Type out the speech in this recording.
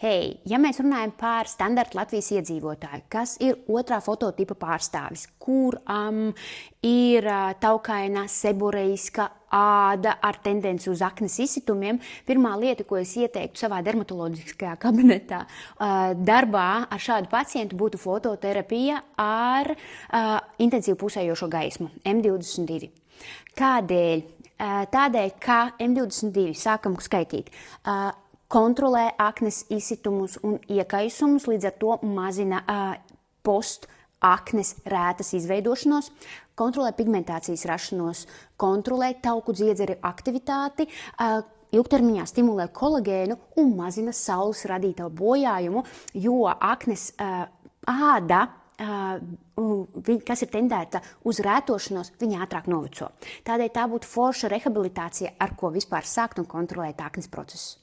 Hei, ja mēs runājam par standarta Latvijas iedzīvotāju, kas ir otrā fototipa pārstāvis, kuram ir taukaina seborreiska āda ar tendenci uz aknes izsitumiem, pirmā lieta, ko es ieteiktu savā dermatoloģiskajā kabinetā darbā ar šādu pacientu, būtu fototerapija ar intensīvu pulsējošo gaismu, M22. Kādēļ? Tādēļ, ka M22, sākam skaitīt, kontrolē aknes izsitumus un iekaisumus, līdz ar to mazina postaknes rētas izveidošanos, kontrolē pigmentācijas rašanos, kontrolē tauku dziedzera aktivitāti, ilgtermiņā stimulē kolagēnu un mazina saules radīto bojājumu, jo aknes āda, kas ir tendēta uz rētošanos, viņa ātrāk noveco. Tādēļ tā būtu forša rehabilitācija, ar ko vispār sākt un kontrolēt aknes procesus.